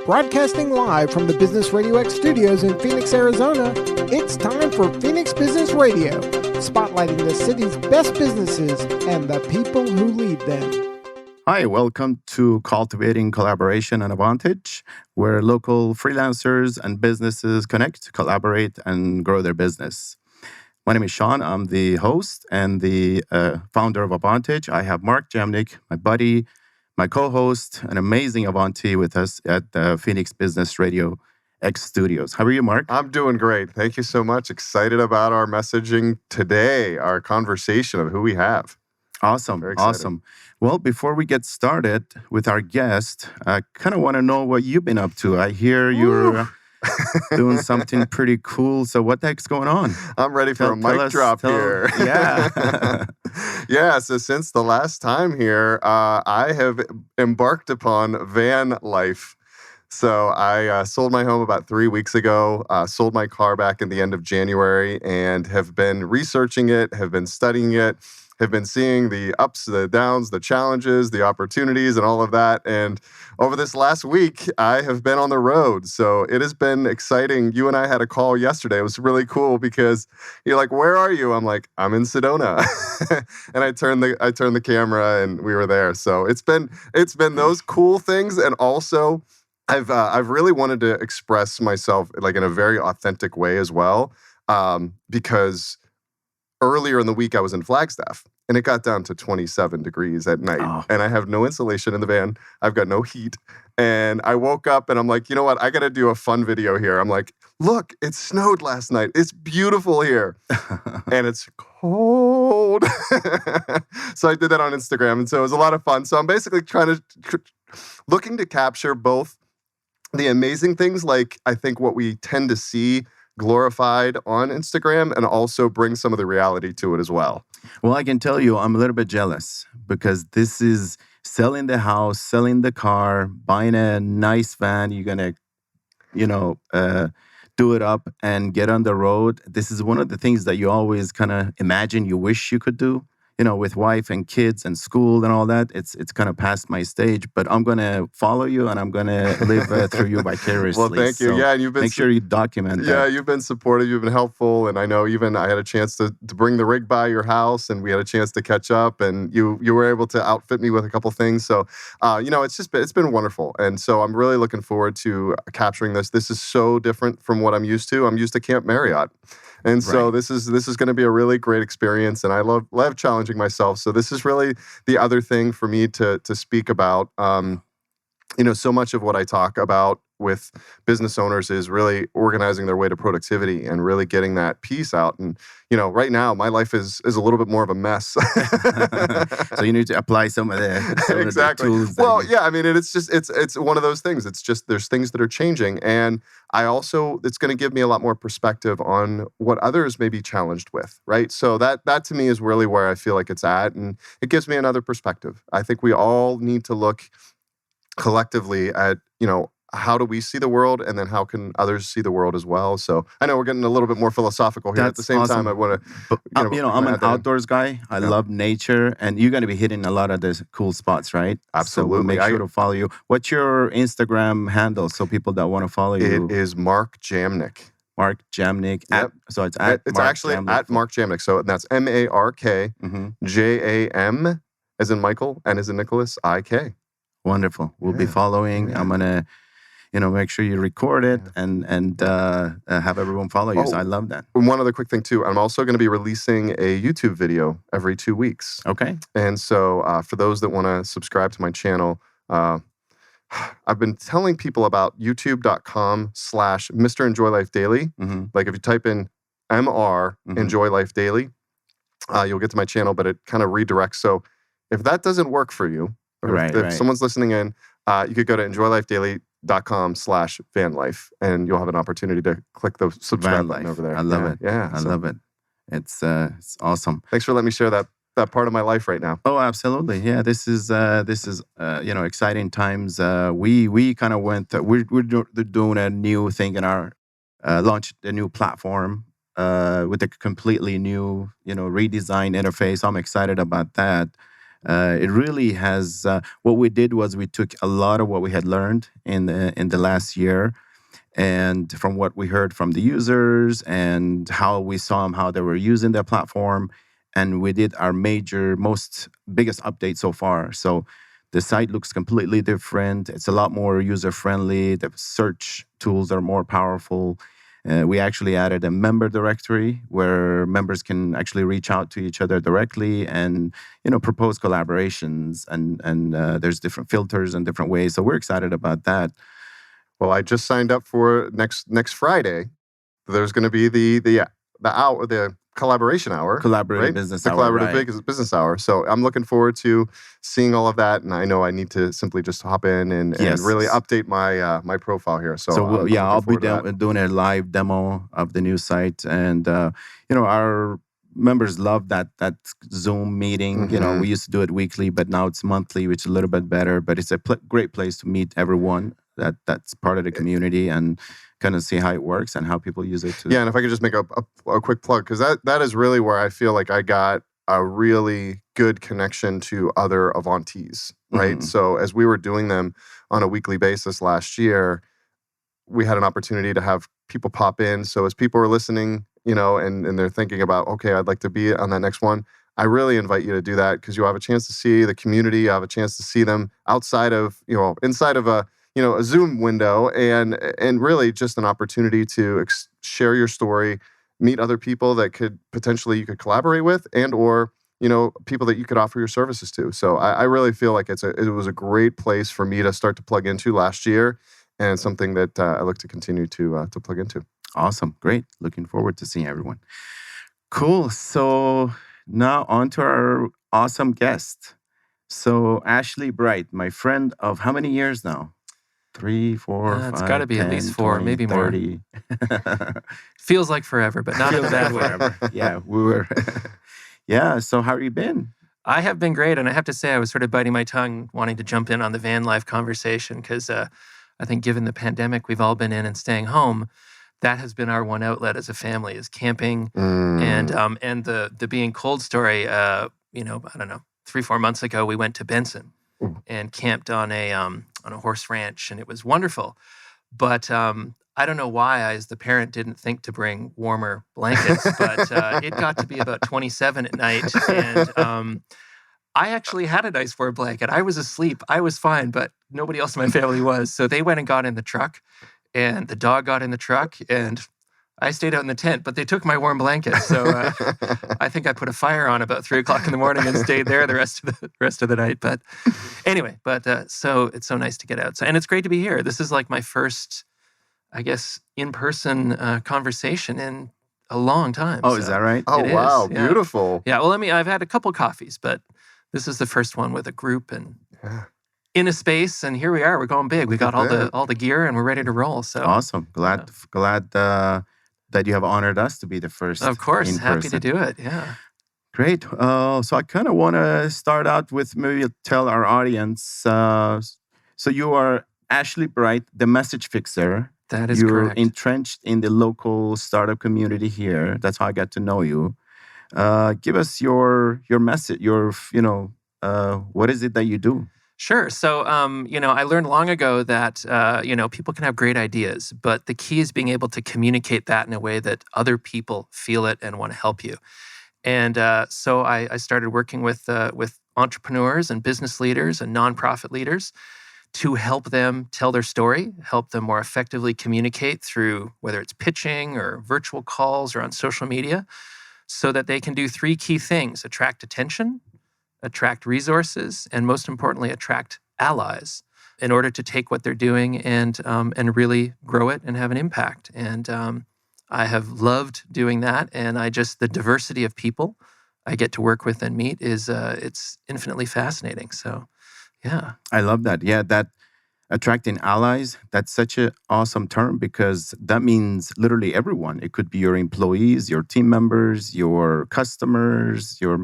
Broadcasting live from the Business RadioX studios in Phoenix, Arizona, it's time for Phoenix Business Radio, spotlighting the city's best businesses and the people who lead them. Hi, welcome to Cultivating Collaboration and Avontage, where local freelancers and businesses connect, collaborate, and grow their business. My name is Sean. I'm the host and the founder of Avontage. I have Mark Jamnick, my buddy, my co-host, an amazing Avonti with us at the Phoenix Business Radio X Studios. How are you, Mark? I'm doing great. Thank you so much. Excited about our messaging today, our conversation of who we have. Awesome. Well, before we get started with our guest, I kind of want to know what you've been up to. I hear you're doing something pretty cool. So what the heck's going on? I'm ready for a mic drop here. Yeah. Yeah, so since the last time here, I have embarked upon van life. So I sold my home about 3 weeks ago, sold my car back in the end of January, and have been researching it, have been studying it, have been seeing the ups, the downs, the challenges, the opportunities, and all of that. And over this last week, I have been on the road. So it has been exciting. You and I had a call yesterday. It was really cool because you're like, "Where are you?" I'm like, "I'm in Sedona." And I turned the camera and we were there. So it's been those cool things. And also I've really wanted to express myself like in a very authentic way as well. Because earlier in the week, I was in Flagstaff, and it got down to 27 degrees at night. Oh. And I have no insulation in the van. I've got no heat. And I woke up, and I'm like, you know what? I got to do a fun video here. I'm like, look, it snowed last night. It's beautiful here. And it's cold. So I did that on Instagram, and so it was a lot of fun. So I'm basically looking to capture both the amazing things, like I think what we tend to see glorified on Instagram, and also bring some of the reality to it as well. Well, I can tell you I'm a little bit jealous because this is selling the house, selling the car, buying a nice van. You're going to, do it up and get on the road. This is one of the things that you always kind of imagine you wish you could do. With wife and kids and school and all that, it's kind of past my stage. But I'm going to follow you, and I'm going to live through you vicariously. Well, thank you. So yeah, and you've been make sure you document that. Yeah, you've been supportive. You've been helpful, and I know even I had a chance to bring the rig by your house, and we had a chance to catch up, and you were able to outfit me with a couple things. So, it's been wonderful, and so I'm really looking forward to capturing this. This is so different from what I'm used to. I'm used to Camp Marriott. And so this is going to be a really great experience, and I love challenging myself. So this is really the other thing for me to speak about. So much of what I talk about with business owners is really organizing their way to productivity and really getting that piece out. And right now my life is a little bit more of a mess. So you need to apply some of the exactly. tools. Well, yeah. I mean, it's one of those things. It's just there's things that are changing, and it's going to give me a lot more perspective on what others may be challenged with. Right. So that to me is really where I feel like it's at, and it gives me another perspective. I think we all need to look collectively at how do we see the world, and then how can others see the world as well? So I know we're getting a little bit more philosophical here. At the same awesome. time, I want to, I'm an outdoors guy. I love nature, and you're going to be hitting a lot of the cool spots, right? Absolutely. So we'll make sure to follow you. What's your Instagram handle so people that want to follow you? It is Mark Jamnick. Mark Jamnick. Yep. So it's at It's Mark actually Jamnick. at Mark Jamnick. So that's MarkJam as in Michael, and as in Nicholas, IK. Wonderful. We'll be following. Yeah. I'm gonna, make sure you record it and have everyone follow you. So I love that. One other quick thing too. I'm also going to be releasing a YouTube video every 2 weeks. Okay. And so for those that want to subscribe to my channel, I've been telling people about youtube.com/Mr. Enjoy Life Daily. Mm-hmm. Like if you type in MR Enjoy Life Daily, you'll get to my channel, but it kind of redirects. So if that doesn't work for you, or if someone's listening in, you could go to enjoylifedaily.com/vanlife, and you'll have an opportunity to click the subscribe button over there. I love it. Yeah, I love it. It's awesome. Thanks for letting me share that part of my life right now. Oh, absolutely. Yeah, this is exciting times. We kind of went. We're doing a new thing in our launched a new platform with a completely new redesigned interface. I'm excited about that. It really has. What we did was we took a lot of what we had learned in the last year, and from what we heard from the users and how we saw them, how they were using their platform, and we did our biggest update so far. So the site looks completely different. It's a lot more user friendly. The search tools are more powerful. We actually added a member directory where members can actually reach out to each other directly and propose collaborations, and there's different filters and different ways. So we're excited about that. Well, I just signed up for next Friday. There's going to be the collaboration hour, Collaborative business hour, collaborative business hour. So I'm looking forward to seeing all of that, and I know I need to simply just hop in and really update my my profile here. So I'll be doing a live demo of the new site, and our members love that Zoom meeting. Mm-hmm. We used to do it weekly, but now it's monthly, which is a little bit better. But it's a great place to meet everyone that's part of the community and kind of see how it works and how people use it too. Yeah, and if I could just make a quick plug, because that is really where I feel like I got a really good connection to other Avantees, right? Mm-hmm. So as we were doing them on a weekly basis last year, we had an opportunity to have people pop in. So as people are listening, and they're thinking about, okay, I'd like to be on that next one, I really invite you to do that, because you'll have a chance to see the community. You have a chance to see them outside of, inside of a Zoom window, and really just an opportunity to share your story, meet other people that you could collaborate with, and or people that you could offer your services to. So I really feel like it was a great place for me to start to plug into last year, and something that I look to continue to plug into. Awesome, great, looking forward to seeing everyone. Cool. So now on to our awesome guest. So Ashley Bright, my friend of how many years now? 3, 4, 5, it's got to be 10, at least 4, 20, maybe 30. More. Feels like forever, but not in a bad way. Forever. Yeah, we were. Yeah, so how have you been? I have been great, and I have to say I was sort of biting my tongue wanting to jump in on the van life conversation, because I think given the pandemic we've all been in and staying home, that has been our one outlet as a family, is camping. And the being cold story, I don't know, 3-4 months ago, we went to Benson and camped on a horse ranch, and it was wonderful. But I don't know why I, as the parent, didn't think to bring warmer blankets, but it got to be about 27 at night, and I actually had a nice warm blanket. I was asleep. I was fine, but nobody else in my family was. So they went and got in the truck, and the dog got in the truck, and I stayed out in the tent, but they took my warm blanket. So I think I put a fire on about 3 o'clock in the morning and stayed there the rest of the night. But anyway, so it's so nice to get out. So, and it's great to be here. This is like my first, I guess, in-person conversation in a long time. Oh, is that right? Oh, wow. Yeah. Beautiful. Yeah. Well, I've had a couple coffees, but this is the first one with a group and in a space. And here we are. We're going big. We got all the gear, and we're ready to roll. So awesome. Glad that you have honored us to be the first. Of course, in happy person. to do it. Yeah. Great. So I kind of want to start out with maybe tell our audience. So you are Ashley Bright, the message fixer. That is You're correct. entrenched in the local startup community here. That's how I got to know you. Give us your message. What is it that you do? Sure. So, I learned long ago that, people can have great ideas, but the key is being able to communicate that in a way that other people feel it and want to help you. And so I started working with entrepreneurs and business leaders and nonprofit leaders to help them tell their story, help them more effectively communicate through whether it's pitching or virtual calls or on social media, so that they can do 3 key things: attract attention, attract resources, and most importantly, attract allies in order to take what they're doing and really grow it and have an impact. And I have loved doing that. And the diversity of people I get to work with and meet is it's infinitely fascinating. So, yeah. I love that. Yeah, that attracting allies, that's such an awesome term, because that means literally everyone. It could be your employees, your team members, your customers, your,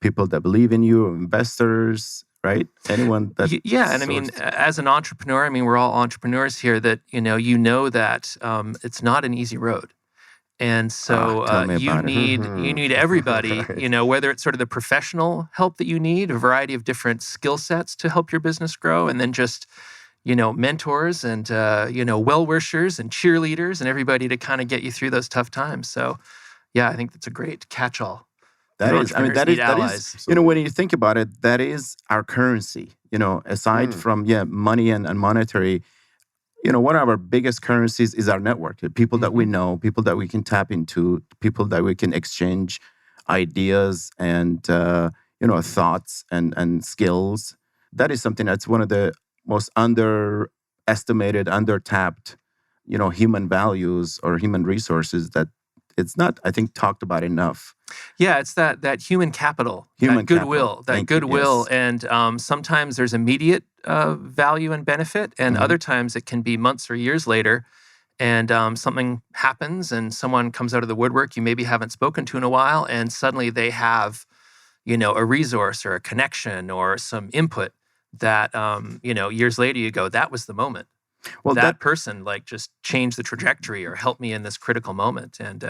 people that believe in you, investors, right? Anyone that... Yeah, and as an entrepreneur, we're all entrepreneurs here, that, that it's not an easy road. And so Tell me you about it. need everybody, Right. you know, whether it's sort of the professional help that you need, a variety of different skill sets to help your business grow, and then just, you know, mentors and, you know, well-wishers and cheerleaders and everybody to kind of get you through those tough times. So, yeah, I think that's a great catch-all. That You is, I mean, entrepreneurs need that is, allies. you know, when Absolutely. you think about it, that is our currency. You know, aside Mm. from money and monetary, you know, one of our biggest currencies is our network. The people that we know, people that we can tap into, people that we can exchange ideas and you know, thoughts and skills. That is something that's one of the most underestimated, undertapped, you know, human values or human resources that it's not, I think, talked about enough. Yeah, it's that human capital, Human that goodwill, capital. Thank you. Yes. and sometimes there's immediate value and benefit, and Mhm. other times it can be months or years later, and something happens, and someone comes out of the woodwork you maybe haven't spoken to in a while, and suddenly they have, you know, a resource or a connection or some input that, you know, years later you go, that was the moment. Well, That person like just changed the trajectory or helped me in this critical moment. And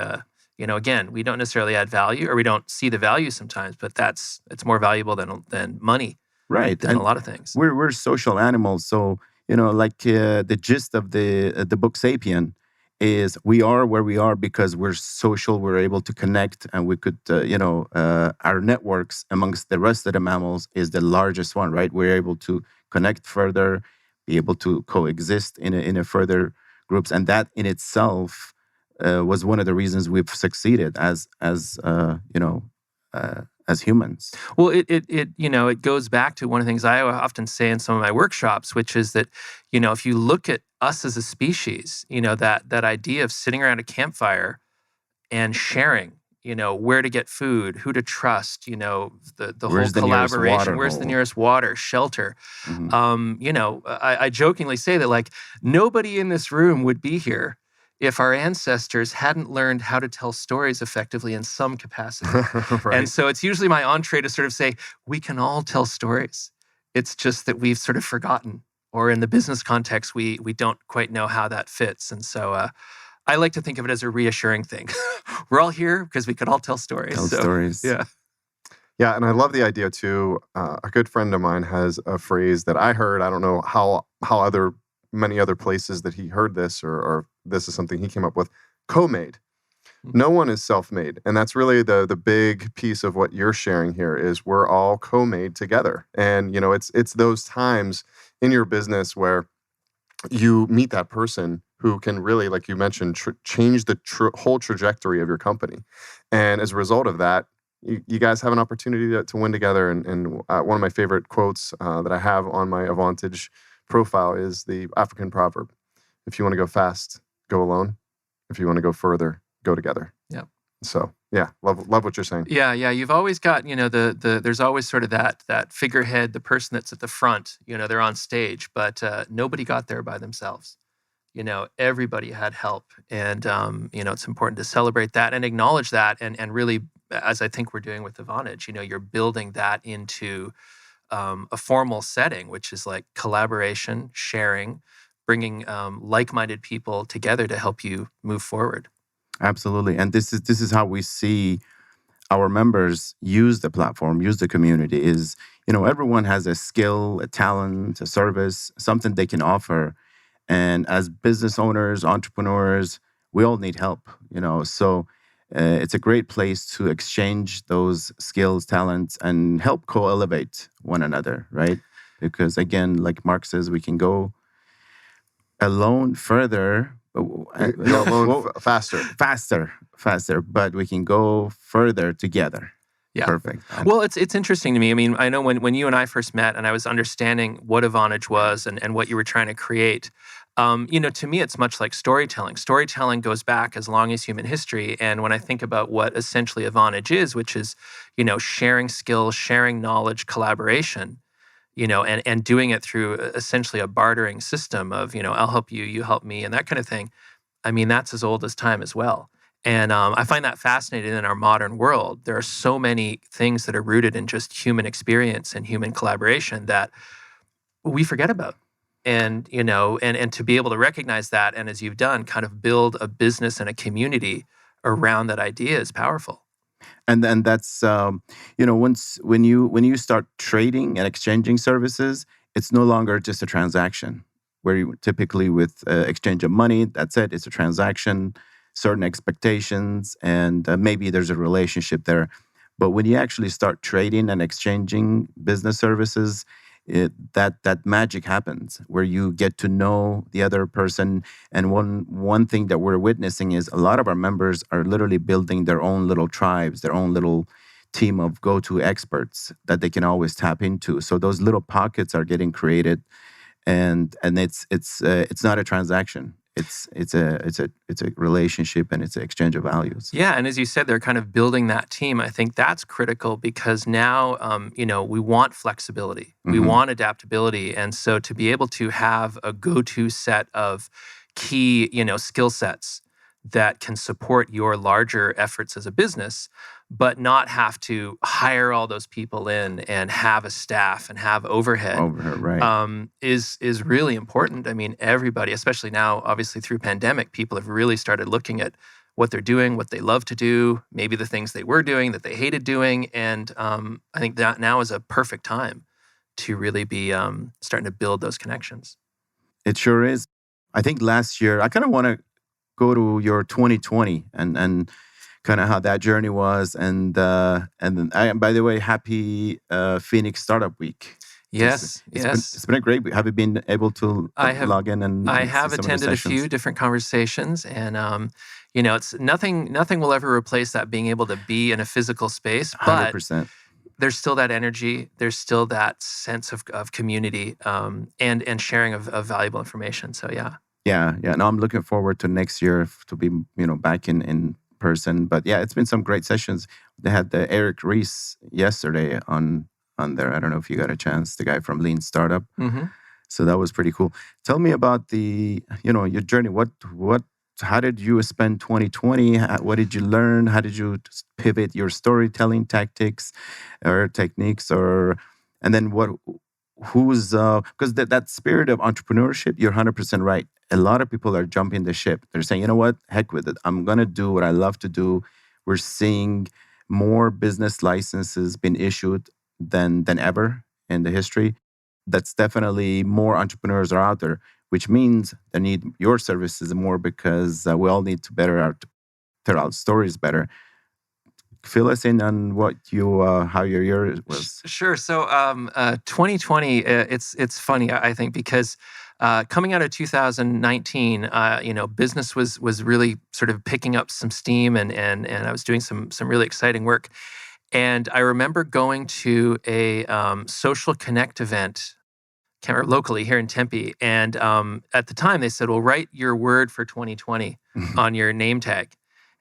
you know, again, we don't necessarily add value, or we don't see the value sometimes, but it's more valuable than money, right. than a lot of things. We're social animals, so you know, like the gist of the book *Sapien* is we are where we are because we're social. We're able to connect, and we could, you know, our networks amongst the rest of the mammals is the largest one, right? We're able to connect further, be able to coexist in a further groups, and that in itself was one of the reasons we've succeeded as you know, as humans. Well, it you know, it goes back to one of the things I often say in some of my workshops, which is that, you know, if you look at us as a species, you know, that idea of sitting around a campfire and sharing, you know, where to get food, who to trust, you know, the whole Where's the nearest collaboration, water where's the hole? nearest water, shelter. Mhm. You know, I jokingly say that like nobody in this room would be here if our ancestors hadn't learned how to tell stories effectively in some capacity. And Right. so it's usually my entree to sort of say, we can all tell stories. It's just that we've sort of forgotten, or in the business context, we don't quite know how that fits. And so I like to think of it as a reassuring thing. We're all here because we could all tell stories. Tell So, stories. yeah. Yeah, and I love the idea too. A good friend of mine has a phrase that I heard. I don't know how many other places that he heard this, or this is something he came up with. Co-made. No one is self-made, and that's really the big piece of what you're sharing here. Is we're all co-made together, and you know, it's those times in your business where you meet that person who can really, like you mentioned, change the whole trajectory of your company. And as a result of that, you guys have an opportunity to win together. And one of my favorite quotes that I have on my Avontage profile is the African proverb: if you want to go fast, go alone. If you want to go further, go together. Yep. So yeah, love what you're saying. Yeah, yeah. You've always got, you know, there's always sort of that figurehead, the person that's at the front, you know, they're on stage, but nobody got there by themselves. You know, everybody had help. And you know, it's important to celebrate that and acknowledge that, and really, as I think we're doing with Avontage, you know, you're building that into a formal setting, which is like collaboration, sharing, bringing like-minded people together to help you move forward. Absolutely. And this is how we see our members use the platform, use the community. Is, you know, everyone has a skill, a talent, a service, something they can offer. And as business owners, entrepreneurs, we all need help, you know. So it's a great place to exchange those skills, talents, and help co-elevate one another, right? Because again, like Mark says, we can go alone further. Go alone faster, but we can go further together. Yeah. Perfect. Well, it's interesting to me. I mean, I know when you and I first met and I was understanding what Avontage was and what you were trying to create, you know, to me, it's much like storytelling. Storytelling goes back as long as human history. And when I think about what essentially Avontage is, which is, you know, sharing skills, sharing knowledge, collaboration, you know, and doing it through essentially a bartering system of, you know, I'll help you, you help me, and that kind of thing. I mean, that's as old as time as well. And I find that fascinating in our modern world. There are so many things that are rooted in just human experience and human collaboration that we forget about. And, you know, and to be able to recognize that, and as you've done, kind of build a business and a community around that idea is powerful. And then that's when you start trading and exchanging services, it's no longer just a transaction. Where you typically with exchange of money, that's it. It's a transaction, certain expectations, and maybe there's a relationship there. But when you actually start trading and exchanging business services, that magic happens where you get to know the other person. And one thing that we're witnessing is a lot of our members are literally building their own little tribes, their own little team of go-to experts that they can always tap into. So those little pockets are getting created, and it's not a transaction. It's a relationship, and it's an exchange of values. Yeah, and as you said, they're kind of building that team. I think that's critical because now, we want flexibility, we want adaptability, and so to be able to have a go-to set of key, skill sets that can support your larger efforts as a business, but not have to hire all those people in and have a staff and have overhead, Right. is really important. I mean, everybody, especially now, obviously through pandemic, people have really started looking at what they're doing, what they love to do, maybe the things they were doing that they hated doing. And I think that now is a perfect time to really be starting to build those connections. It sure is. I think last year, I kind of want to go to your 2020 and kind of how that journey was. And then, by the way, happy Phoenix Startup Week. Yes, It's been a great week. Have you been able to log in and I see have some of the attended a few sessions? different conversations, and it's nothing will ever replace that being able to be in a physical space, but 100%. there's still that energy, there's still that sense of community, and sharing of valuable information. So yeah. Yeah. No, I'm looking forward to next year to be, back in person. But yeah, it's been some great sessions. They had the Eric Rees yesterday on there. I don't know if you got a chance, the guy from Lean Startup. Mm-hmm. So that was pretty cool. Tell me about your journey. How did you spend 2020? What did you learn? How did you pivot your storytelling tactics or techniques, and then because that spirit of entrepreneurship, you're 100% right. A lot of people are jumping the ship. They're saying, you know what, heck with it. I'm going to do what I love to do. We're seeing more business licenses being issued than ever in the history. That's definitely more entrepreneurs are out there, which means they need your services more because we all need to tell our stories better. Fill us in on what how your year was. Sure. So 2020, it's funny, I think, because coming out of 2019, business was really sort of picking up some steam, and I was doing some really exciting work. And I remember going to a social connect event, can't remember, locally here in Tempe. And at the time they said, well, write your word for 2020 on your name tag.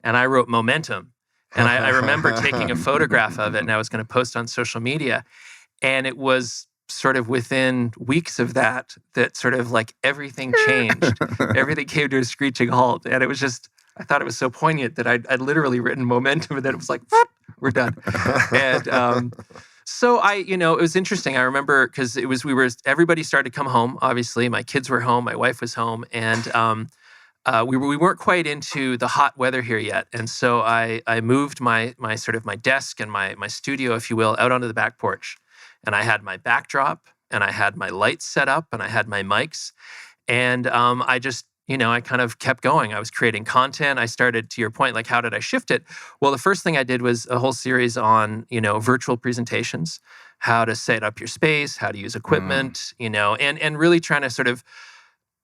And I wrote momentum. And I remember taking a photograph of it, and I was going to post on social media. And it was sort of within weeks of that sort of like everything changed. Everything came to a screeching halt. And it was just, I thought it was so poignant that I'd literally written momentum, and then it was like, we're done. And so it was interesting. I remember because everybody started to come home. Obviously, my kids were home, my wife was home, and we weren't quite into the hot weather here yet. And so I moved my sort of my desk and my studio, if you will, out onto the back porch. And I had my backdrop, and I had my lights set up, and I had my mics. And I just, I kind of kept going. I was creating content. I started, to your point, like, how did I shift it? Well, the first thing I did was a whole series on, virtual presentations, how to set up your space, how to use equipment, and really trying to sort of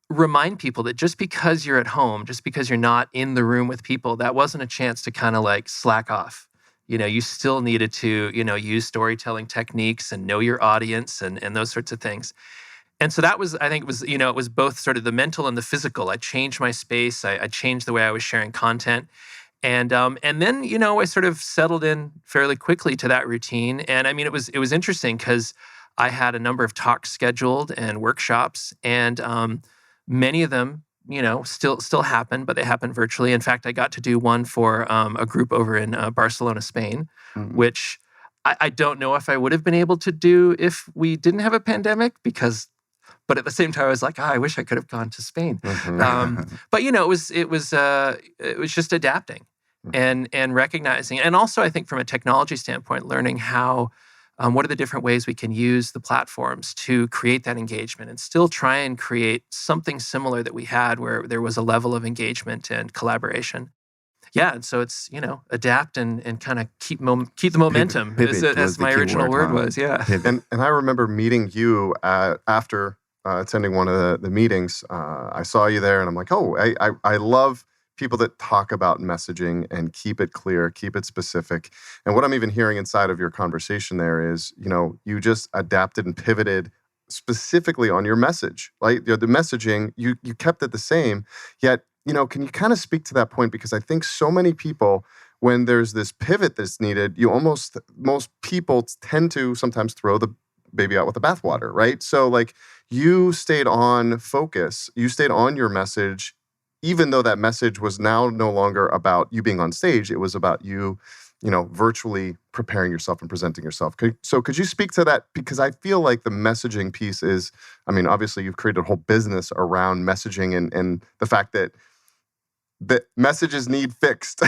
remind people that just because you're at home, just because you're not in the room with people, that wasn't a chance to kind of like slack off. You still needed to, use storytelling techniques and know your audience and those sorts of things. And so that was, I think it was both sort of the mental and the physical. I changed my space. I changed the way I was sharing content. And then, I sort of settled in fairly quickly to that routine. And I mean, it was interesting because I had a number of talks scheduled and workshops, and many of them, still happen, but they happen virtually. In fact, I got to do one for a group over in Barcelona, Spain, which I don't know if I would have been able to do if we didn't have a pandemic, but at the same time, I was like, I wish I could have gone to Spain. But it was just adapting. and recognizing, and also I think from a technology standpoint, learning how, what are the different ways we can use the platforms to create that engagement and still try and create something similar that we had where there was a level of engagement and collaboration. Yeah, and so it's, adapt and kind of keep the momentum, Pivot was as the my key original word, word huh? was. Yeah. Pivot. And I remember meeting you after attending one of the meetings. I saw you there, and I'm like, oh, I love people that talk about messaging and keep it clear, keep it specific. And what I'm even hearing inside of your conversation there is, you just adapted and pivoted specifically on your message. Like the messaging, you kept it the same, yet, can you kind of speak to that point? Because I think so many people, when there's this pivot that's needed, most people tend to sometimes throw the baby out with the bathwater, right? So like you stayed on focus, you stayed on your message, even though that message was now no longer about you being on stage, it was about you, virtually preparing yourself and presenting yourself. Could you speak to that? Because I feel like the messaging piece is, obviously you've created a whole business around messaging and the fact that messages need fixed.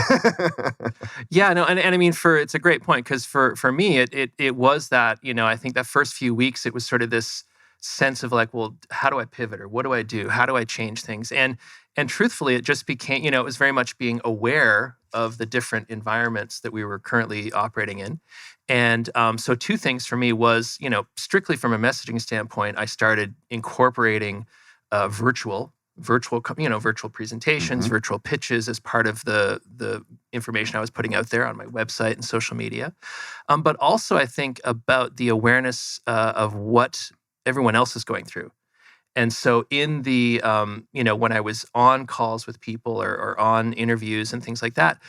Yeah, no, and I mean, it's a great point because for me, it was that, I think that first few weeks, it was sort of this sense of like, well, how do I pivot or what do I do? How do I change things? And truthfully, it just became, it was very much being aware of the different environments that we were currently operating in. And so two things for me was, strictly from a messaging standpoint, I started incorporating virtual presentations, virtual pitches as part of the information I was putting out there on my website and social media. But also I think about the awareness of what everyone else is going through. And so in the, when I was on calls with people or on interviews and things like that,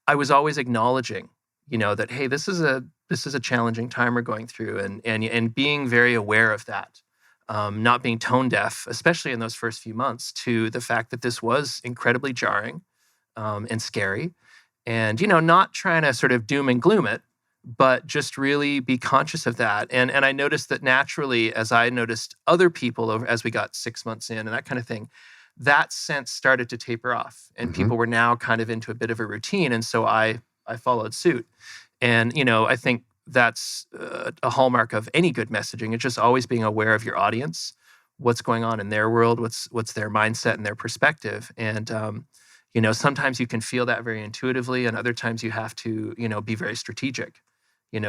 I was always acknowledging, that, hey, this is a challenging time we're going through, and being very aware of that. Not being tone deaf, especially in those first few months, to the fact that this was incredibly jarring and scary. And, not trying to sort of doom and gloom it, but just really be conscious of that. And I noticed that naturally, as I noticed other people as we got 6 months in and that kind of thing, that sense started to taper off. And people were now kind of into a bit of a routine. And so I followed suit. And, I think that's a hallmark of any good messaging. It's just always being aware of your audience, what's going on in their world, what's their mindset and their perspective. And, sometimes you can feel that very intuitively, and other times you have to, be very strategic.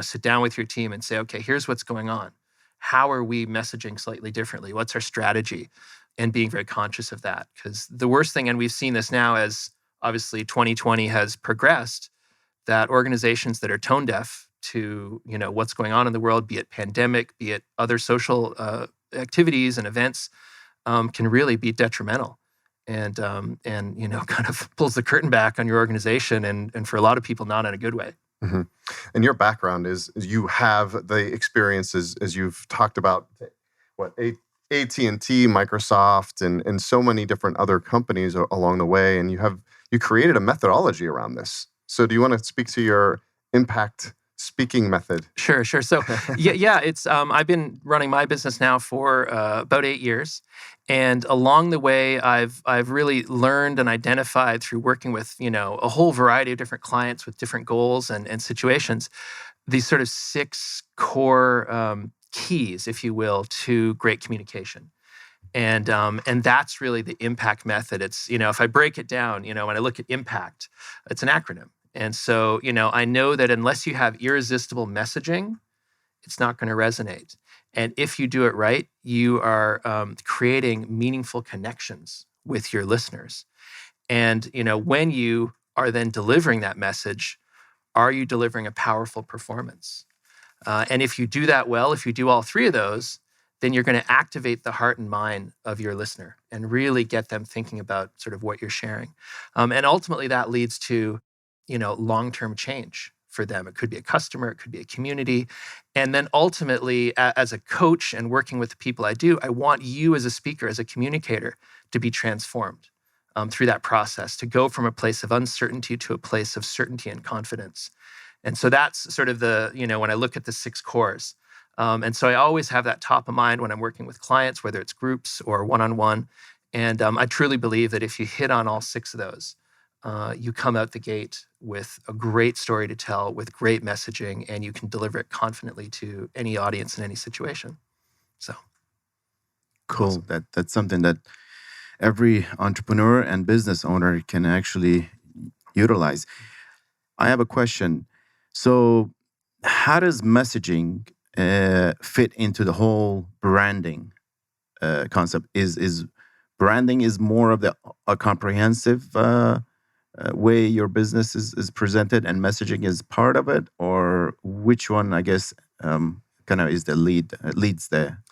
Sit down with your team and say, okay, here's what's going on. How are we messaging slightly differently? What's our strategy? And being very conscious of that. Because the worst thing, and we've seen this now as obviously 2020 has progressed, that organizations that are tone deaf to what's going on in the world, be it pandemic, be it other social activities and events, can really be detrimental, and kind of pulls the curtain back on your organization, and for a lot of people, not in a good way. Mm-hmm. And your background is you have the experiences, as you've talked about, what AT&T, Microsoft, and so many different other companies along the way, and you created a methodology around this. So do you want to speak to your impact speaking method? Sure. So yeah, it's I've been running my business now for about 8 years, and along the way, I've really learned and identified through working with a whole variety of different clients with different goals and situations, these sort of 6 core keys, if you will, to great communication. And that's really the impact method. It's, if I break it down, when I look at impact, it's an acronym. And so, I know that unless you have irresistible messaging, it's not going to resonate. And if you do it right, you are creating meaningful connections with your listeners. And, when you are then delivering that message, are you delivering a powerful performance? And if you do that well, if you do all 3 of those, then you're going to activate the heart and mind of your listener and really get them thinking about sort of what you're sharing. And ultimately, that leads to long-term change for them. It could be a customer, it could be a community. And then ultimately, as a coach and working with the people I do, I want you as a speaker, as a communicator, to be transformed through that process, to go from a place of uncertainty to a place of certainty and confidence. And so that's sort of when I look at the 6 cores. And so I always have that top of mind when I'm working with clients, whether it's groups or one-on-one. And I truly believe that if you hit on all 6 of those, you come out the gate with a great story to tell, with great messaging, and you can deliver it confidently to any audience in any situation. So Cool. Awesome. That's something that every entrepreneur and business owner can actually utilize. I have a question. So, how does messaging fit into the whole branding concept? Is branding is more of a comprehensive way your business is presented, and messaging is part of it, or which one? I guess kind of is the leads there.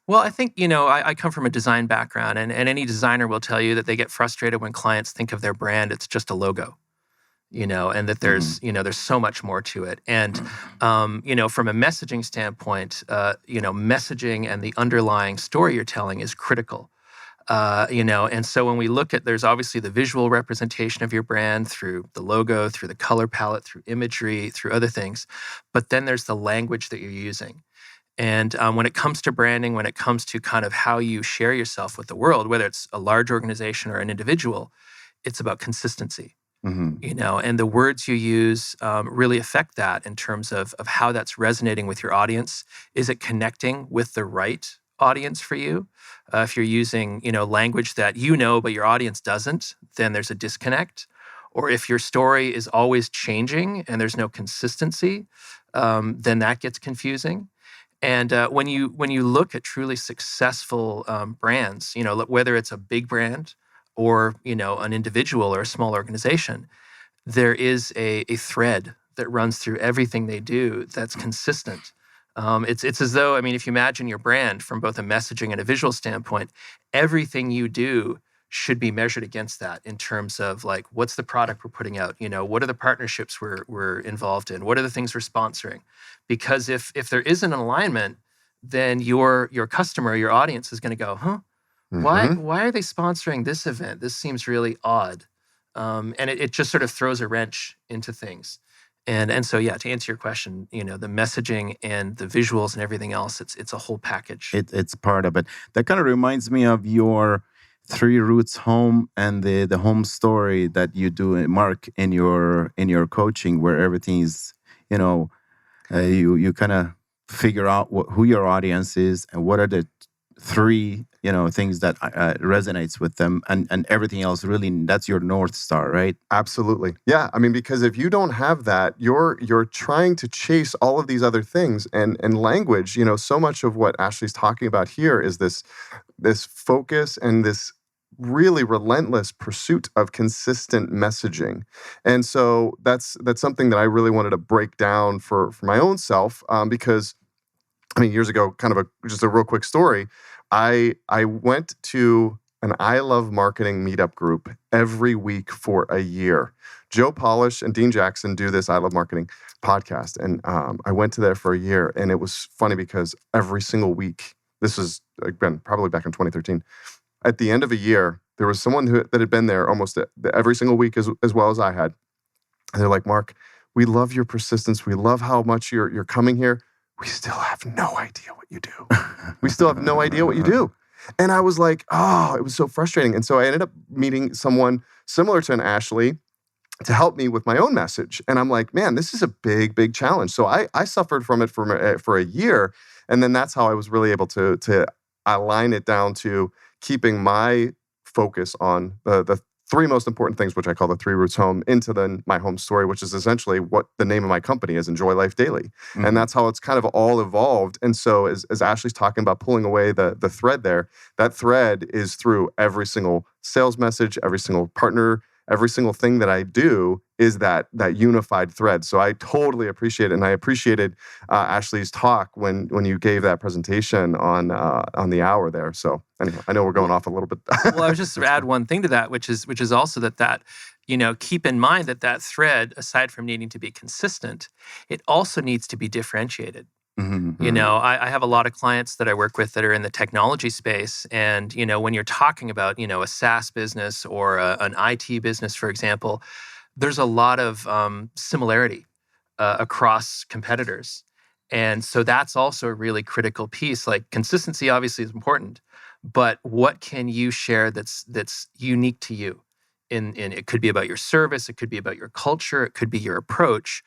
well, I think, I come from a design background, and any designer will tell you that they get frustrated when clients think of their brand, it's just a logo, and that there's, there's so much more to it. And, from a messaging standpoint, messaging and the underlying story you're telling is critical. And so when we look at, there's obviously the visual representation of your brand through the logo, through the color palette, through imagery, through other things, but then there's the language that you're using. And when it comes to branding, when it comes to kind of how you share yourself with the world, whether it's a large organization or an individual, it's about consistency. And the words you use really affect that in terms of how that's resonating with your audience. Is it connecting with the right audience for you? If you're using, language that but your audience doesn't, then there's a disconnect. Or if your story is always changing and there's no consistency, then that gets confusing. And when you look at truly successful brands, whether it's a big brand or an individual or a small organization, there is a thread that runs through everything they do that's consistent. It's as though, if you imagine your brand from both a messaging and a visual standpoint, everything you do should be measured against that in terms of like, what's the product we're putting out? What are the partnerships we're involved in? What are the things we're sponsoring? Because if there isn't an alignment, then your customer, your audience is going to go, huh? Why are they sponsoring this event? This seems really odd. And it just sort of throws a wrench into things. And so, yeah, to answer your question, the messaging and the visuals and everything else, it's a whole package. It's part of it. That kind of reminds me of your Three Roots Home and the home story that you do, Mark, in your coaching, where everything is, you kind of figure out who your audience is and what are the three things that resonates with them, and everything else really, that's your North Star, right? Absolutely. Yeah. Because if you don't have that, you're trying to chase all of these other things, and language, so much of what Ashley's talking about here is this focus and this really relentless pursuit of consistent messaging. And so that's something that I really wanted to break down for my own self, because years ago, kind of just a real quick story, I went to an I Love Marketing meetup group every week for a year. Joe Polish and Dean Jackson do this I Love Marketing podcast, and I went to there for a year, and it was funny because every single week, this was again probably back in 2013, at the end of a year, there was someone that had been there almost every single week as well as I had. And they're like, Mark, we love your persistence. We love how much you're coming here. We still have no idea what you do. We still have no idea what you do. And I was like, it was so frustrating. And so I ended up meeting someone similar to an Ashley to help me with my own message. And I'm like, man, this is a big, big challenge. So I suffered from it for a year. And then that's how I was really able to align it down to keeping my focus on the three most important things, which I call the Three Roots Home, into my home story, which is essentially what the name of my company is, Enjoy Life Daily. And that's how it's kind of all evolved. And so as Ashley's talking about pulling away the thread there, that thread is through every single sales message, every single partner, every single thing that I do is that unified thread. So I totally appreciate it. And I appreciated Ashley's talk when you gave that presentation on the hour there. So anyway, I know we're going off a little bit. Well, I was just to add one thing to that, which is also that keep in mind that thread, aside from needing to be consistent, it also needs to be differentiated. I have a lot of clients that I work with that are in the technology space. And, when you're talking about, a SaaS business or an IT business, for example, there's a lot of similarity across competitors. And so that's also a really critical piece. Like consistency obviously is important, but what can you share that's unique to you? in it could be about your service, it could be about your culture, it could be your approach,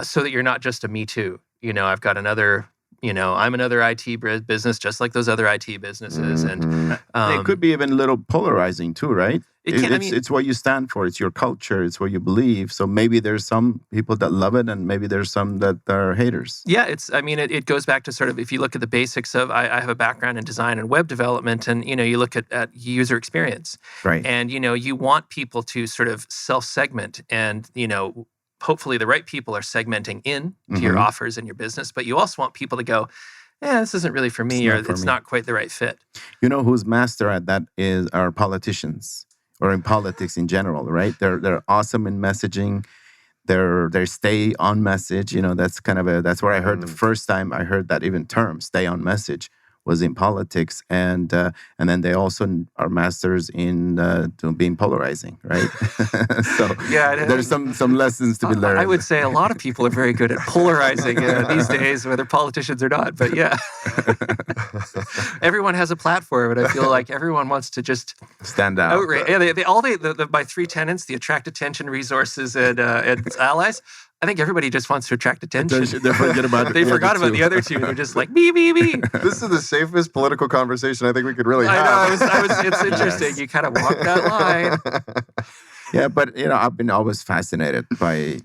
so that you're not just a me too. I've got another, I'm another IT business just like those other IT businesses. And it could be even a little polarizing too, right? It's what you stand for. It's your culture. It's what you believe. So maybe there's some people that love it, and maybe there's some that are haters. Yeah, it goes back to sort of, if you look at the basics of, I have a background in design and web development, and you look at user experience, right? And you want people to sort of self-segment, and hopefully the right people are segmenting in to your offers and your business, but you also want people to go, this isn't really for me, it's not quite the right fit. Who's master at that are politicians, or in politics in general, right? They're awesome in messaging. They stay on message. That's where I heard the first time I heard that even term, stay on message, was in politics, and then they also are masters in being polarizing, right? So there's some lessons to be learned. I would say a lot of people are very good at polarizing these days, whether politicians or not. But yeah, everyone has a platform, and I feel like everyone wants to just stand out. Outrage. Yeah, my 3 tenets: the attract attention, resources, and allies. I think everybody just wants to attract attention. They forgot about the other two. They're just like, me. This is the safest political conversation I think we could really have. I know. It's interesting. Yes. You kind of walk that line. Yeah, but I've been always fascinated by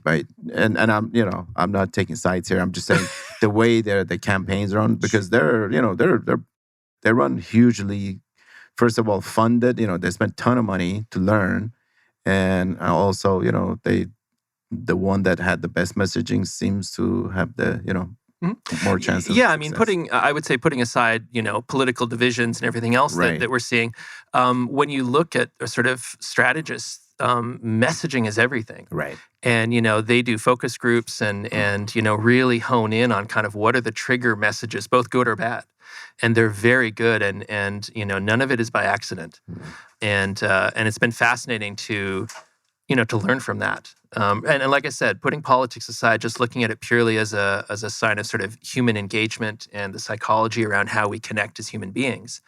and I'm not taking sides here. I'm just saying the way the campaigns run, because they run hugely. First of all, funded. They spend a ton of money to learn, and also the one that had the best messaging seems to have the more chances. Yeah, I mean, I would say putting aside political divisions and everything else that we're seeing, when you look at a sort of strategists, messaging is everything. Right. And they do focus groups and really hone in on kind of what are the trigger messages, both good or bad. And they're very good, and none of it is by accident. And it's been fascinating to learn from that. And like I said, putting politics aside, just looking at it purely as a sign of sort of human engagement and the psychology around how we connect as human beings.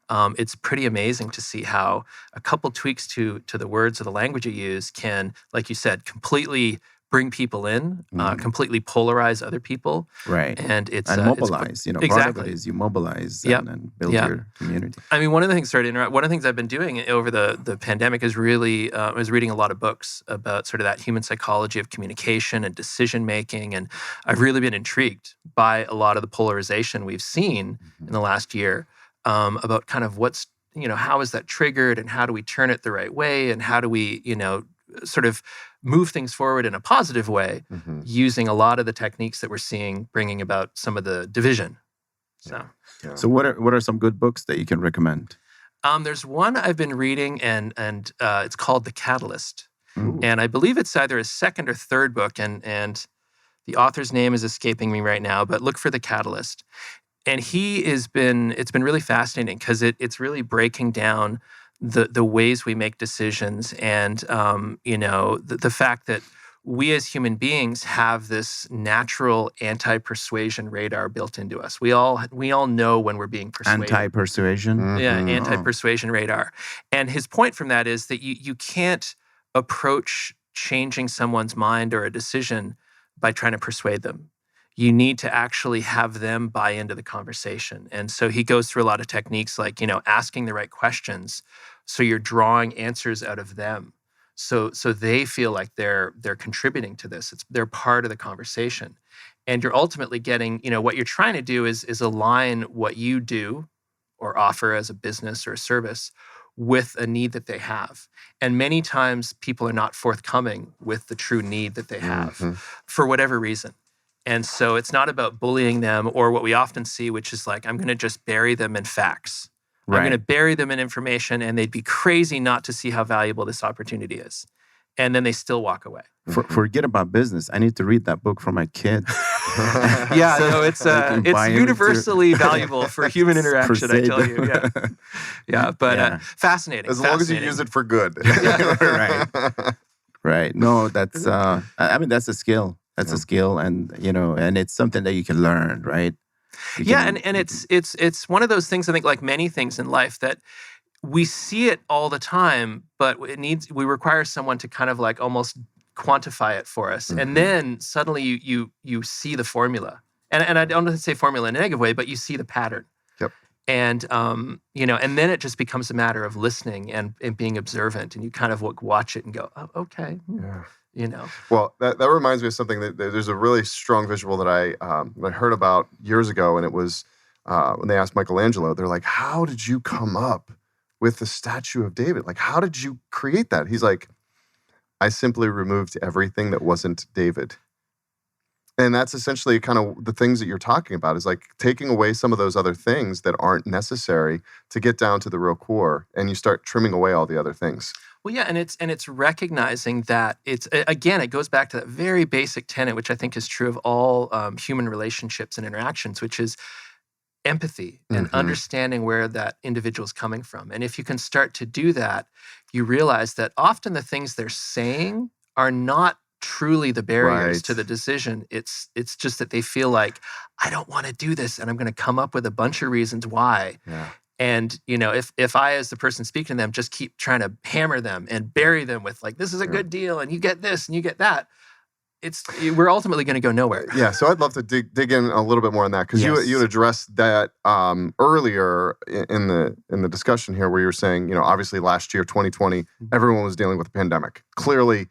It's pretty amazing to see how a couple tweaks to the words or the language you use can, like you said, completely bring people in, completely polarize other people. Right. And mobilize. Exactly. Part of it is you mobilize and build your community. I mean, one of the things I've been doing over the pandemic is really is reading a lot of books about sort of that human psychology of communication and decision making, and I've really been intrigued by a lot of the polarization we've seen in the last year, about kind of what's how is that triggered, and how do we turn it the right way, and how do we sort of move things forward in a positive way, using a lot of the techniques that we're seeing bringing about some of the division. So what are some good books that you can recommend? There's one I've been reading, and it's called The Catalyst. Ooh. And I believe it's either his second or third book, and the author's name is escaping me right now, but look for The Catalyst. And it's been really fascinating, because it's really breaking down the ways we make decisions, and the fact that we as human beings have this natural anti-persuasion radar built into us. We all know when we're being persuaded. Anti-persuasion? Yeah, anti-persuasion radar. And his point from that is that you can't approach changing someone's mind or a decision by trying to persuade them. You need to actually have them buy into the conversation. And so he goes through a lot of techniques like, asking the right questions, so you're drawing answers out of them. So they feel like they're contributing to this. They're part of the conversation. And you're ultimately getting, what you're trying to do is align what you do or offer as a business or a service with a need that they have. And many times people are not forthcoming with the true need that they have for whatever reason. And so it's not about bullying them, or what we often see, which is like, I'm going to just bury them in facts. Right. I'm going to bury them in information, and they'd be crazy not to see how valuable this opportunity is. And then they still walk away. Forget about business. I need to read that book for my kids. Yeah, no, it's universally valuable for human interaction, I tell you. Yeah, but fascinating. As long as you use it for good. Right. No, that's that's a skill. That's a skill, and and it's something that you can learn, right? And it's one of those things, I think, like many things in life, that we see it all the time, but we require someone to kind of like almost quantify it for us. And then suddenly you see the formula. And I don't say formula in a negative way, but you see the pattern. Yep. And and then it just becomes a matter of listening and being observant, and you kind of watch it and go, oh, okay. Yeah. Well, that reminds me of something that there's a really strong visual that I heard about years ago, and it was when they asked Michelangelo, they're like, how did you come up with the statue of David? Like, how did you create that? He's like, I simply removed everything that wasn't David. And that's essentially kind of the things that you're talking about, is like taking away some of those other things that aren't necessary to get down to the real core, and you start trimming away all the other things. Well, yeah, and it's recognizing that it goes back to that very basic tenet, which I think is true of all human relationships and interactions, which is empathy and understanding where that individual is coming from. And if you can start to do that, you realize that often the things they're saying are not truly the barriers to the decision. It's just that they feel like, I don't want to do this, and I'm going to come up with a bunch of reasons why. Yeah. And if I, as the person speaking to them, just keep trying to hammer them and bury them with like, this is a good deal, and you get this and you get that, we're ultimately going to go nowhere. Yeah, so I'd love to dig in a little bit more on that, because you had addressed that earlier in the discussion here, where you were saying, obviously last year, 2020, everyone was dealing with a pandemic. Clearly,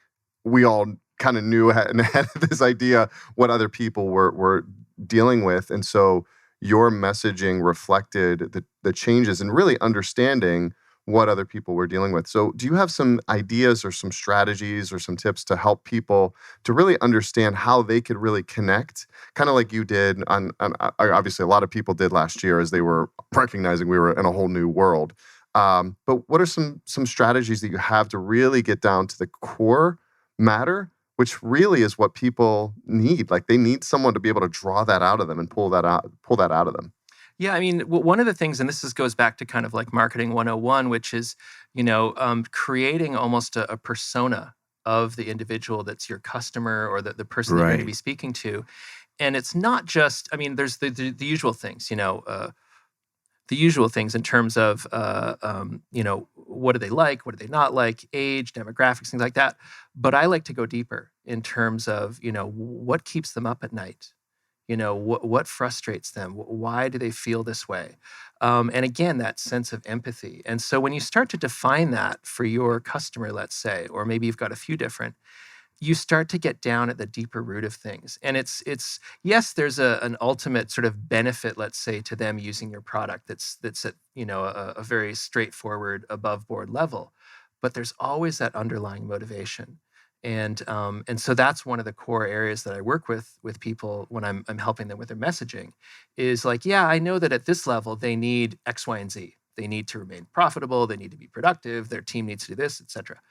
we all kind of knew and had this idea what other people were dealing with, and so your messaging reflected the changes and really understanding what other people were dealing with. So do you have some ideas or some strategies or some tips to help people to really understand how they could really connect, kind of like you did on obviously a lot of people did last year as they were recognizing we were in a whole new world. But what are some strategies that you have to really get down to the core matter, which really is what people need? Like, they need someone to be able to draw that out of them and pull that out of them. Yeah, I mean, one of the things, and this goes back to kind of like marketing 101, which is, creating almost a persona of the individual that's your customer or the person that you're going to be speaking to. And it's not just, I mean, there's the usual things, the usual things in terms of, what do they like? What do they not like? Age, demographics, things like that. But I like to go deeper in terms of, what keeps them up at night? What frustrates them? Why do they feel this way? And again, that sense of empathy. And so when you start to define that for your customer, let's say, or maybe you've got a few different, you start to get down at the deeper root of things. And it's yes, there's an ultimate sort of benefit, let's say, to them using your product that's at a very straightforward, above board level. But there's always that underlying motivation. And so that's one of the core areas that I work with people when I'm helping them with their messaging, is like, yeah, I know that at this level they need X, Y, and Z. They need to remain profitable. They need to be productive. Their team needs to do this, et cetera.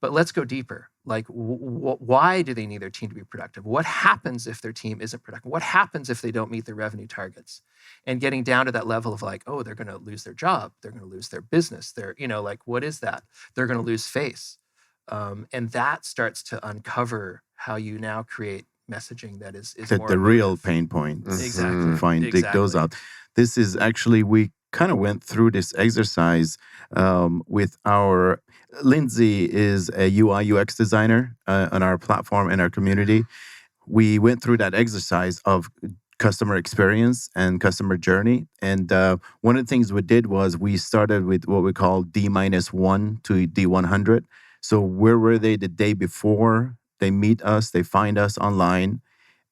But let's go deeper. Like, why do they need their team to be productive? What happens if their team isn't productive? What happens if they don't meet their revenue targets? And getting down to that level of like, oh, they're going to lose their job. They're going to lose their business. They're, like, what is that? They're going to lose face. And that starts to uncover how you now create messaging that is more the real pain points. Exactly. Dig those out. This is actually, we kind of went through this exercise with our Lindsay is a UI UX designer on our platform in our community. We went through that exercise of customer experience and customer journey. And one of the things we did was we started with what we call D-1 to D100. So where were they the day before they meet us, they find us online?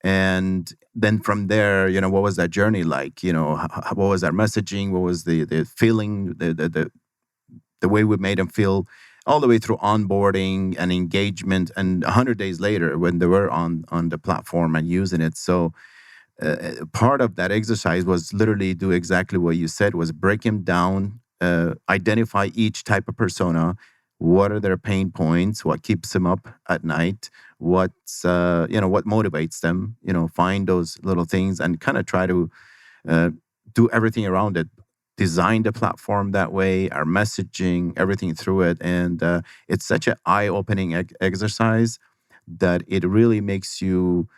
And then from there, what was that journey like? What was our messaging? What was the feeling, the way we made them feel, all the way through onboarding and engagement, and 100 days later when they were on the platform and using it. So part of that exercise was literally do exactly what you said, was break them down, identify each type of persona. What are their pain points? What keeps them up at night? What motivates them? Find those little things and kind of try to do everything around it. Design the platform that way, our messaging, everything through it. And it's such an eye-opening exercise that it really makes you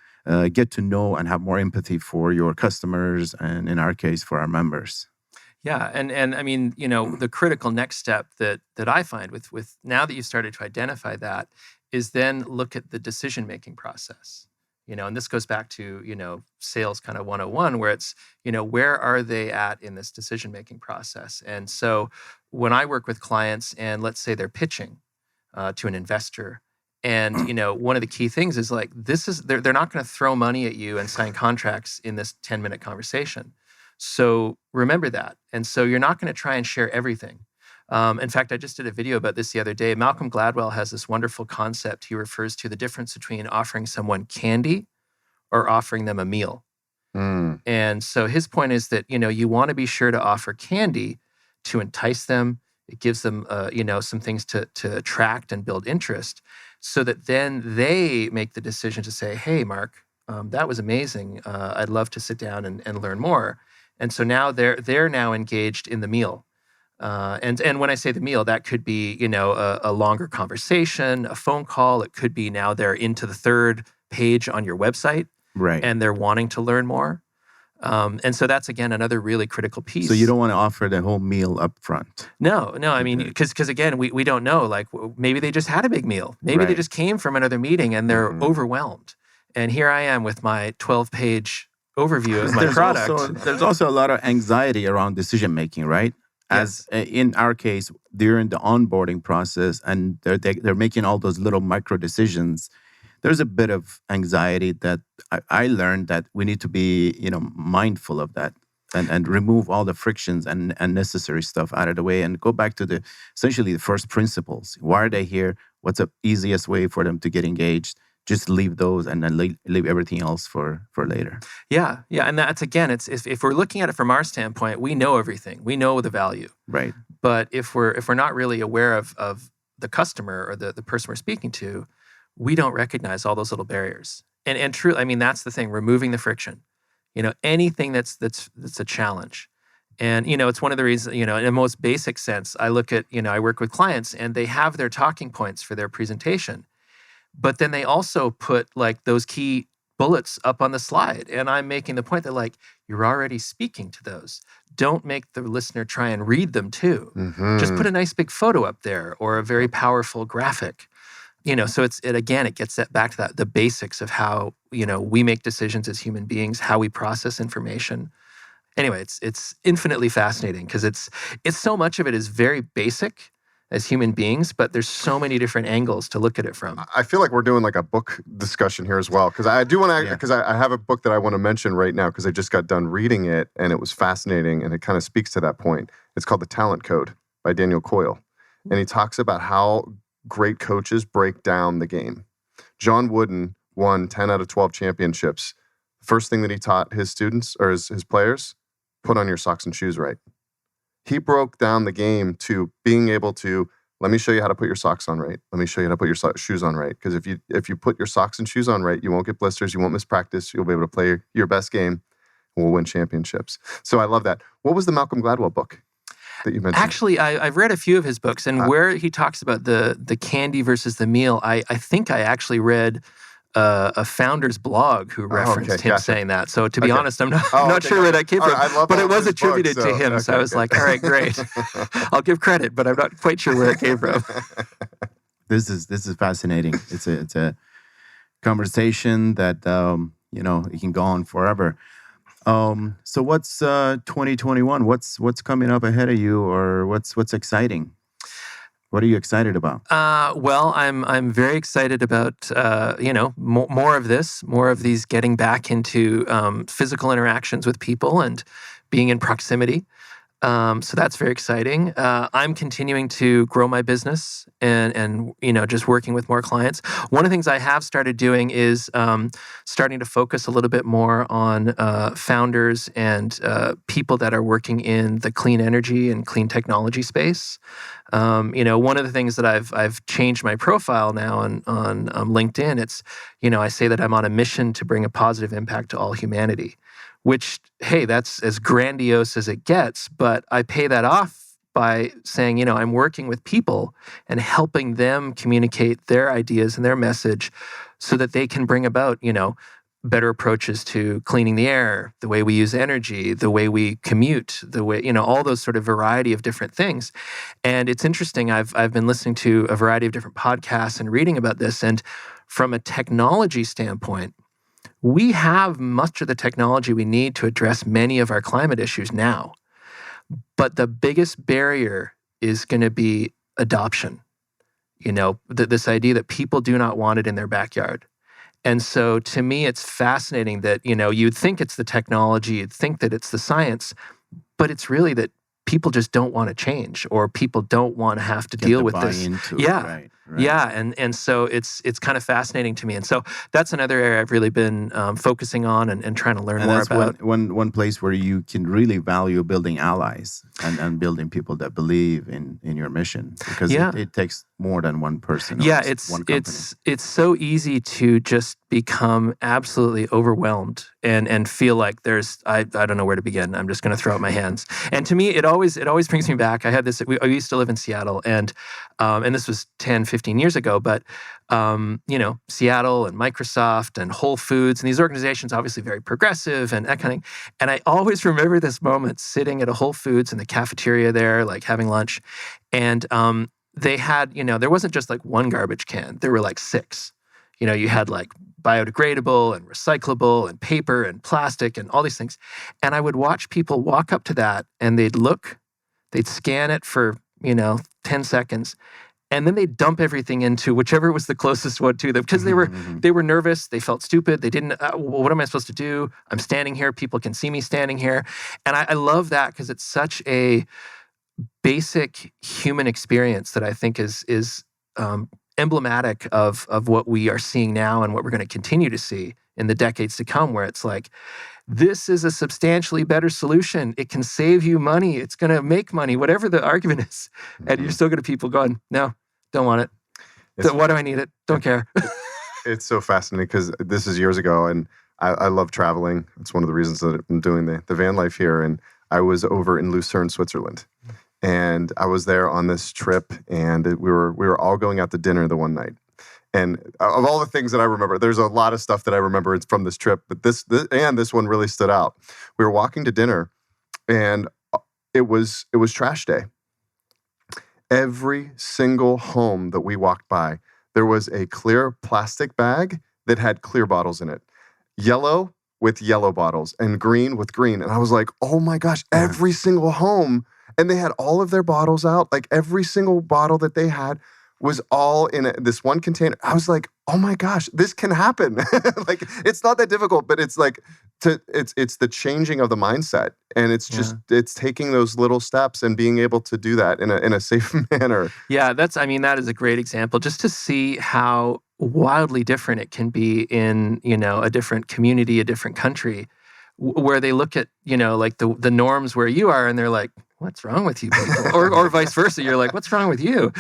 get to know and have more empathy for your customers, and in our case, for our members. Yeah, and I mean, the critical next step that I find with now that you've started to identify that is then look at the decision making process. And this goes back to sales kind of 101, where it's where are they at in this decision making process. And so when I work with clients and let's say they're pitching to an investor, and one of the key things is like they're not going to throw money at you and sign contracts in this 10-minute conversation. So remember that. And so you're not going to try and share everything. In fact, I just did a video about this the other day. Malcolm Gladwell has this wonderful concept. He refers to the difference between offering someone candy or offering them a meal. And so his point is that, you want to be sure to offer candy to entice them. It gives them, some things to attract and build interest so that then they make the decision to say, hey, Mark, that was amazing. I'd love to sit down and learn more. And so now they're now engaged in the meal. And when I say the meal, that could be, a longer conversation, a phone call. It could be now they're into the third page on your website. Right. And they're wanting to learn more. And so that's, again, another really critical piece. So you don't want to offer the whole meal up front. No. I mean, because again, we don't know. Like maybe they just had a big meal. Maybe they just came from another meeting and they're overwhelmed. And here I am with my 12-page overview of my product. There's also a lot of anxiety around decision making, right? As in our case, during the onboarding process, and they're making all those little micro decisions. There's a bit of anxiety that I learned that we need to be, mindful of that and remove all the frictions and unnecessary stuff out of the way and go back to essentially the first principles. Why are they here? What's the easiest way for them to get engaged? Just leave those and then leave everything else for later. Yeah. And that's, again, it's if we're looking at it from our standpoint, we know everything. We know the value. Right. But if we're not really aware of the customer or the person we're speaking to, we don't recognize all those little barriers. And truly, I mean, that's the thing, removing the friction. Anything that's a challenge. And, it's one of the reasons, in the most basic sense, I look at, I work with clients and they have their talking points for their presentation. But then they also put like those key bullets up on the slide. And I'm making the point that like, you're already speaking to those. Don't make the listener try and read them too. Mm-hmm. Just put a nice big photo up there or a very powerful graphic. So it gets back to the basics of how, we make decisions as human beings, how we process information. Anyway, it's infinitely fascinating because it's so much of it is very basic as human beings, but there's so many different angles to look at it from. I feel like we're doing like a book discussion here as well, because I do want to, because I have a book that I want to mention right now because I just got done reading it and it was fascinating and it kind of speaks to that point. It's called The Talent Code by Daniel Coyle. And he talks about how great coaches break down the game. John Wooden won 10 out of 12 championships. First thing that he taught his students or his players, put on your socks and shoes right. He broke down the game to being able to, let me show you how to put your socks on right. Let me show you how to put your shoes on right. Because if you put your socks and shoes on right, you won't get blisters, you won't miss practice, you'll be able to play your best game, and we'll win championships. So I love that. What was the Malcolm Gladwell book that you mentioned? Actually, I've read a few of his books, and where he talks about the candy versus the meal, I think I actually read a founder's blog who referenced him saying that. So to be honest, I'm not sure where that came from, but it was attributed to him. So I was like, all right, great. I'll give credit, but I'm not quite sure where it came from. This is fascinating. It's a conversation that it can go on forever. So what's 2021? What's coming up ahead of you, or what's exciting? What are you excited about? Well, I'm very excited about more of this, more of these getting back into physical interactions with people and being in proximity. So that's very exciting. I'm continuing to grow my business and just working with more clients. One of the things I have started doing is starting to focus a little bit more on founders and people that are working in the clean energy and clean technology space. One of the things that I've changed my profile now on LinkedIn. It's I say that I'm on a mission to bring a positive impact to all humanity. Which, hey, that's as grandiose as it gets, but I pay that off by saying, I'm working with people and helping them communicate their ideas and their message so that they can bring about, better approaches to cleaning the air, the way we use energy, the way we commute, the way, all those sort of variety of different things. And it's interesting. I've been listening to a variety of different podcasts and reading about this. And from a technology standpoint, we have much of the technology we need to address many of our climate issues now. But the biggest barrier is going to be adoption. This idea that people do not want it in their backyard. And so to me, it's fascinating that, you'd think it's the technology, you'd think that it's the science, but it's really that people just don't want to change, or people don't want to have to deal with this. Right. Yeah. And so it's kind of fascinating to me. And so that's another area I've really been focusing on and trying to learn more about. One place where you can really value building allies and building people that believe in your mission, because it takes more than one person. It's so easy to just become absolutely overwhelmed and feel like I don't know where to begin. I'm just going to throw up my hands. And to me, it always brings me back. I had this. I used to live in Seattle, and this was 10, 15 years ago, but Seattle and Microsoft and Whole Foods and these organizations, obviously very progressive and that kind of thing. And I always remember this moment sitting at a Whole Foods in the cafeteria there, like having lunch, and they had, there wasn't just like one garbage can. There were like 6. You had like biodegradable and recyclable and paper and plastic and all these things. And I would watch people walk up to that and they'd scan it for, 10 seconds. And then they'd dump everything into whichever was the closest one to them, because they were nervous. They felt stupid. They didn't, what am I supposed to do? I'm standing here. People can see me standing here. And I love that because it's such a basic human experience that I think is emblematic of what we are seeing now and what we're going to continue to see in the decades to come, where it's like, this is a substantially better solution. It can save you money. It's going to make money, whatever the argument is. And you're still going to people going, no, don't want it. Why do I need it? Don't care. It's so fascinating because this is years ago, and I love traveling. It's one of the reasons that I'm doing the van life here. And I was over in Lucerne, Switzerland. And I was there on this trip, and we were all going out to dinner the one night. And of all the things that I remember, there's a lot of stuff that I remember from this trip, but this one really stood out. We were walking to dinner, and it was trash day. Every single home that we walked by, there was a clear plastic bag that had clear bottles in it. Yellow with yellow bottles, and green with green. And I was like, oh my gosh, every single home. And they had all of their bottles out. Like every single bottle that they had was all in this one container. I was like, oh my gosh, this can happen. Like, it's not that difficult, but it's like, it's the changing of the mindset. And it's just, it's taking those little steps and being able to do that in a safe manner. Yeah, that is a great example, just to see how wildly different it can be in, a different community, a different country, where they look at, like the norms where you are, and they're like, what's wrong with you people? or vice versa. You're like, what's wrong with you?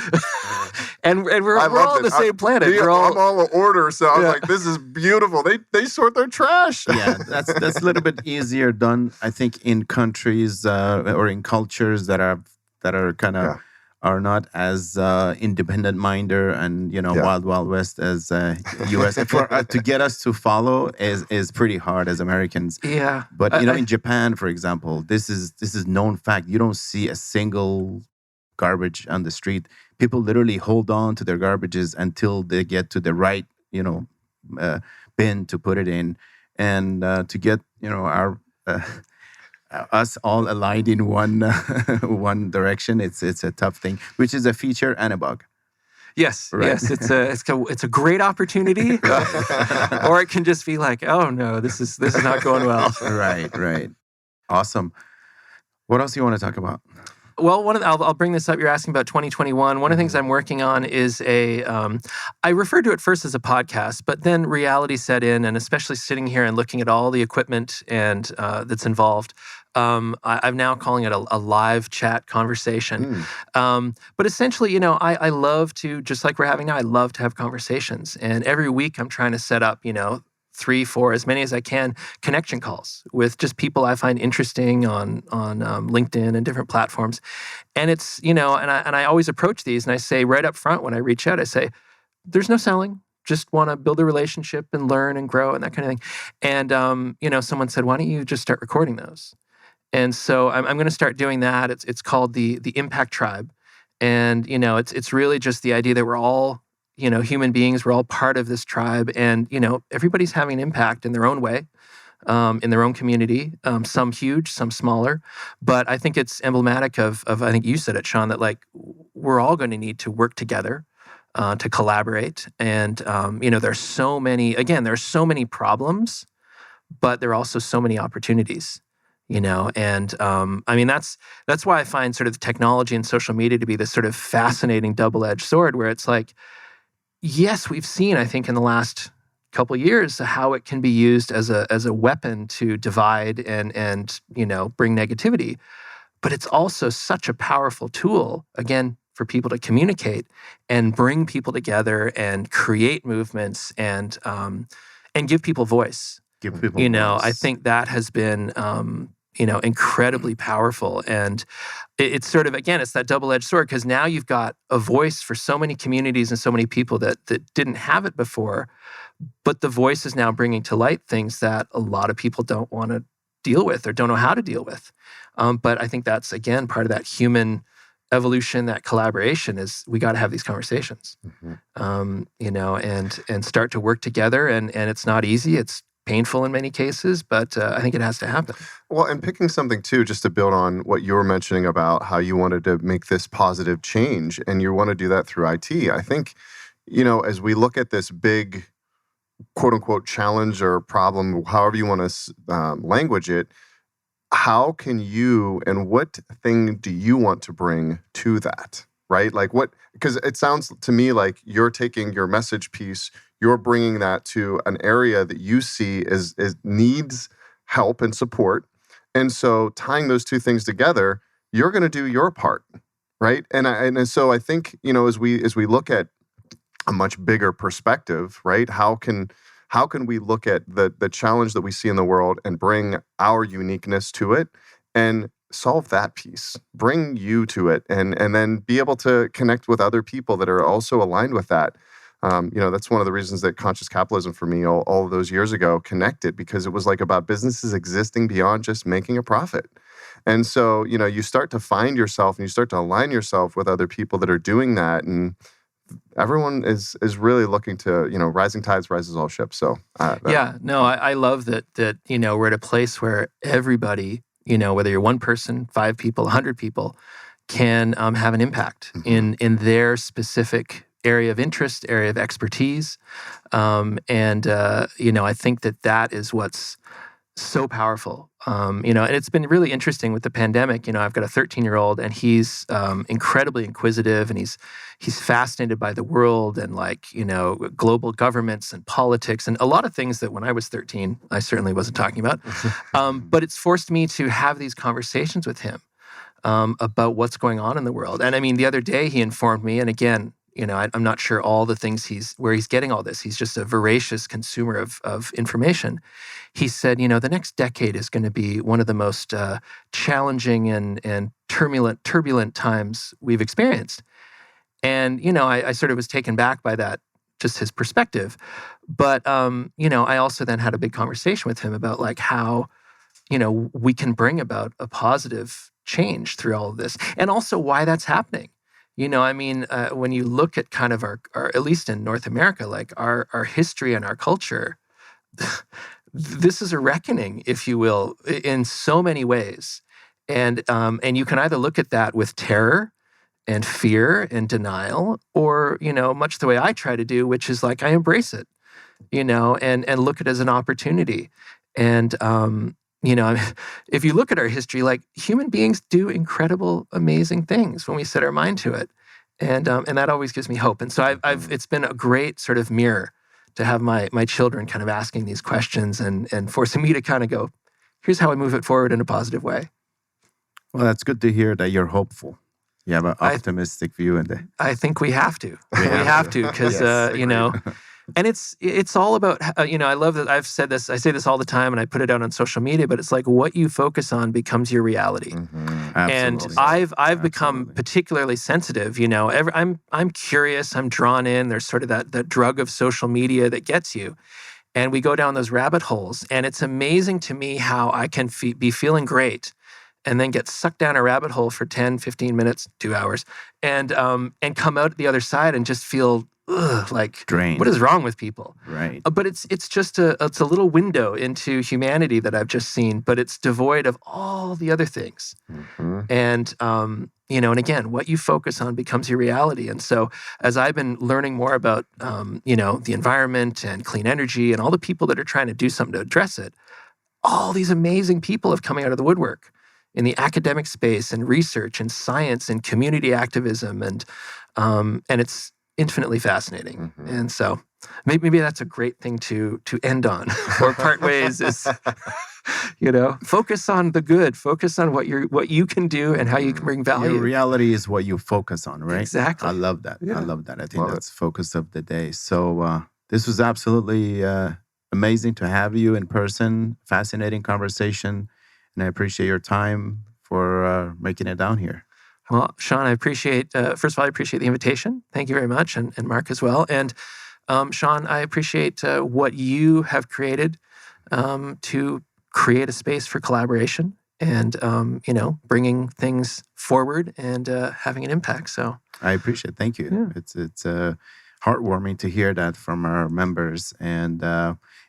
and we're all on the same planet. I'm all in order, so I was like, this is beautiful. They sort their trash. Yeah, that's a little bit easier done, I think, in countries or in cultures that are kind of are not as independent-minded and wild west as U.S. To get us to follow is pretty hard as Americans. Yeah, but in Japan, for example, this is known fact. You don't see a single garbage on the street. People literally hold on to their garbages until they get to the right bin to put it in, and to get our us all aligned in one direction. It's a tough thing, which is a feature and a bug. Yes, right? Yes, it's a great opportunity, or it can just be like, oh no, this is not going well. Right. Awesome. What else do you want to talk about? Well, I'll bring this up. You're asking about 2021. One of the things I'm working on is I referred to it first as a podcast, but then reality set in, and especially sitting here and looking at all the equipment and that's involved, I'm now calling it a live chat conversation. But essentially, I love to, just like we're having now, I love to have conversations. And every week I'm trying to set up, 3, 4, as many as I can, connection calls with just people I find interesting on LinkedIn and different platforms. And it's, and I always approach these and I say right up front when I reach out, I say, there's no selling. just want to build a relationship and learn and grow and that kind of thing. And someone said, why don't you just start recording those? And so I'm going to start doing that. It's called the Impact Tribe, and it's really just the idea that we're all human beings. We're all part of this tribe, and everybody's having an impact in their own way, in their own community. Some huge, some smaller, but I think it's emblematic of I think you said it, Sean, that like we're all going to need to work together. To collaborate, and there's so many problems, but there are also so many opportunities. And that's why I find sort of technology and social media to be this sort of fascinating double-edged sword, where it's like, yes, we've seen, I think, in the last couple of years how it can be used as a weapon to divide and bring negativity, but it's also such a powerful tool, again, for people to communicate and bring people together and create movements and give people voice. Give people voice. I think that has been incredibly powerful. And it's sort of, again, it's that double-edged sword, because now you've got a voice for so many communities and so many people that didn't have it before, but the voice is now bringing to light things that a lot of people don't want to deal with or don't know how to deal with. But I think that's, again, part of that human evolution, that collaboration, is we got to have these conversations, and start to work together. And it's not easy. It's painful in many cases, but I think it has to happen. Well, and picking something too, just to build on what you were mentioning about how you wanted to make this positive change, and you want to do that through IT. I think, as we look at this big, quote unquote, challenge or problem, however you want to language it, how can you, and what thing do you want to bring to that, right? Like because it sounds to me like you're taking your message piece, you're bringing that to an area that you see as needs help and support. And so tying those two things together, you're going to do your part, right? And so I think, as we look at a much bigger perspective, right? How can we look at the challenge that we see in the world and bring our uniqueness to it and solve that piece, bring you to it, and then be able to connect with other people that are also aligned with that. That's one of the reasons that conscious capitalism for me all of those years ago connected, because it was like about businesses existing beyond just making a profit. And so, you start to find yourself and you start to align yourself with other people that are doing that. And everyone is really looking to, rising tides rises all ships. So I love that we're at a place where everybody, whether you're one person, 5 people, 100 people, can have an impact in their specific area of interest, area of expertise. I think that is what's so powerful. And it's been really interesting with the pandemic. I've got a 13-year-old, and he's incredibly inquisitive, and he's fascinated by the world and global governments and politics and a lot of things that when I was 13, I certainly wasn't talking about. But it's forced me to have these conversations with him about what's going on in the world. And I mean, the other day he informed me, and again, I'm not sure all the things where he's getting all this. He's just a voracious consumer of information. He said, the next decade is going to be one of the most challenging and turbulent times we've experienced. And, I sort of was taken back by that, just his perspective. But, I also then had a big conversation with him about how, we can bring about a positive change through all of this, and also why that's happening. When you look at kind of our at least in North America, our history and our culture, this is a reckoning, if you will, in so many ways. And you can either look at that with terror and fear and denial, or, much the way I try to do, which is I embrace it, and look at it as an opportunity. And, if you look at our history, human beings do incredible, amazing things when we set our mind to it. And that always gives me hope. And so it's been a great sort of mirror to have my children kind of asking these questions and forcing me to kind of go, here's how I move it forward in a positive way. Well, that's good to hear that you're hopeful. You have an optimistic view in there. I think we have to. We have to, because, And it's all about, I love that I say this all the time and I put it out on social media, but it's like what you focus on becomes your reality. And Absolutely. I've become particularly sensitive, I'm curious, I'm drawn in. There's sort of that drug of social media that gets you. And we go down those rabbit holes. And it's amazing to me how I can be feeling great and then get sucked down a rabbit hole for 10, 15 minutes, 2 hours, and come out the other side and just feel like drained. What is wrong with people? Right. But it's just a little window into humanity that I've just seen, but it's devoid of all the other things. And and again, what you focus on becomes your reality. And so as I've been learning more about the environment and clean energy and all the people that are trying to do something to address it, all these amazing people have coming out of the woodwork in the academic space and research and science and community activism, and it's infinitely fascinating. And so maybe that's a great thing to end on or part ways is focus on the good, focus on what you can do and how you can bring value. Your reality is what you focus on, right? Exactly. I love that. Yeah. I love that. I think that's focus of the day. So this was absolutely amazing to have you in person. Fascinating conversation. And I appreciate your time for making it down here. Well, Sean, I appreciate, first of all, I appreciate the invitation. Thank you very much. And Mark as well. And Sean, I appreciate what you have created to create a space for collaboration and, bringing things forward and having an impact. So I appreciate it. Thank you. Yeah. It's heartwarming to hear that from our members. And,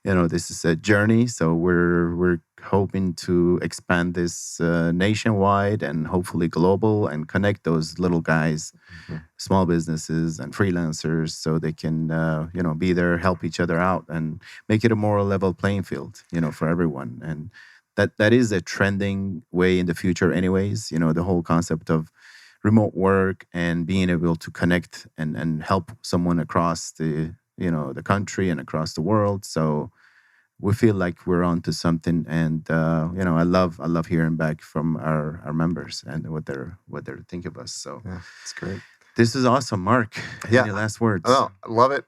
this is a journey. So we're hoping to expand this nationwide and hopefully global and connect those little guys, small businesses and freelancers so they can, be there, help each other out and make it a more level playing field, for everyone. And that is a trending way in the future anyways, the whole concept of remote work and being able to connect and help someone across the country and across the world. So we feel like we're onto something, and I love hearing back from our members and what they're thinking of us. So yeah, it's great. This is awesome, Mark. Yeah. Any last words? Oh, I love it.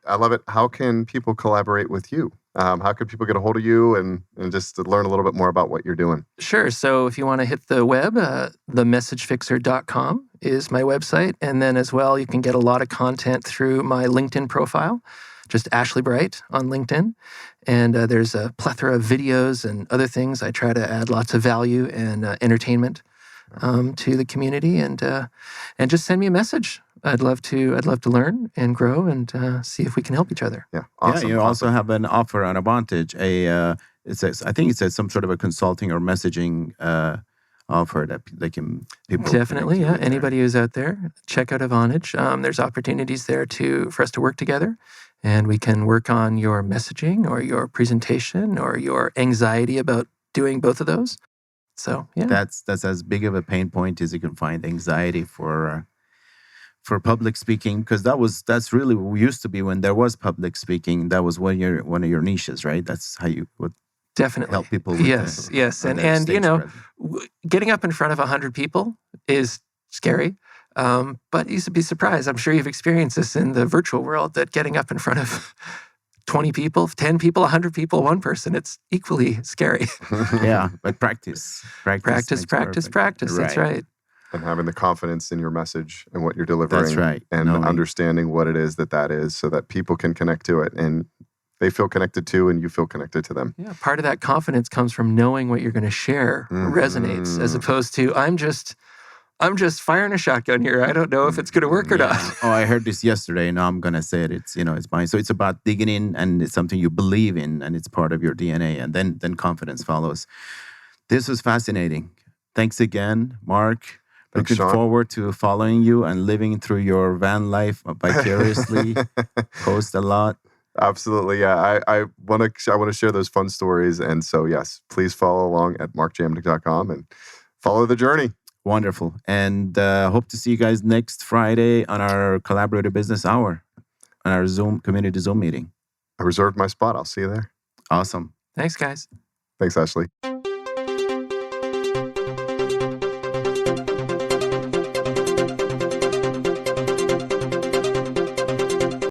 How can people collaborate with you? How can people get a hold of you and just to learn a little bit more about what you're doing? Sure. So if you want to hit the web, themessagefixer.com is my website. And then as well, you can get a lot of content through my LinkedIn profile, just Ashley Bright on LinkedIn. And there's a plethora of videos and other things. I try to add lots of value and entertainment to the community. And just send me a message. I'd love to learn and grow and see if we can help each other. Yeah, awesome. Yeah, you also have an offer on Avontage. I think it says some sort of a consulting or messaging offer that people definitely. Yeah, anybody who's out there, check out Avontage. There's opportunities there for us to work together, and we can work on your messaging or your presentation or your anxiety about doing both of those. So yeah, that's as big of a pain point as you can find. Anxiety for public speaking, because that's really what we used to be when there was public speaking. That was one of your niches, right? That's how you would definitely help people with yes and getting up in front of 100 people is scary, but you'd be surprised. I'm sure you've experienced this in the virtual world, that getting up in front of 20 people, 10 people, 100 people, one person, it's equally scary. Yeah, but practice. Right. That's right. And having the confidence in your message and what you're delivering. That's right. And understanding what it is that is, so that people can connect to it and they feel connected to, and you feel connected to them. Yeah, part of that confidence comes from knowing what you're going to share resonates, as opposed to I'm just firing a shotgun here. I don't know if it's going to work or not. Oh, I heard this yesterday. Now I'm going to say it. It's it's mine. So it's about digging in, and it's something you believe in, and it's part of your DNA, and then confidence follows. This was fascinating. Thanks again, Mark. Thanks, Looking Sean. forward to following you and living through your van life vicariously. Post a lot. Absolutely, yeah. I want to share those fun stories, and so yes, please follow along at markjamnick.com and follow the journey. Wonderful, and hope to see you guys next Friday on our Collaborative Business Hour, on our community Zoom meeting. I reserved my spot. I'll see you there. Awesome. Thanks, guys. Thanks, Ashley.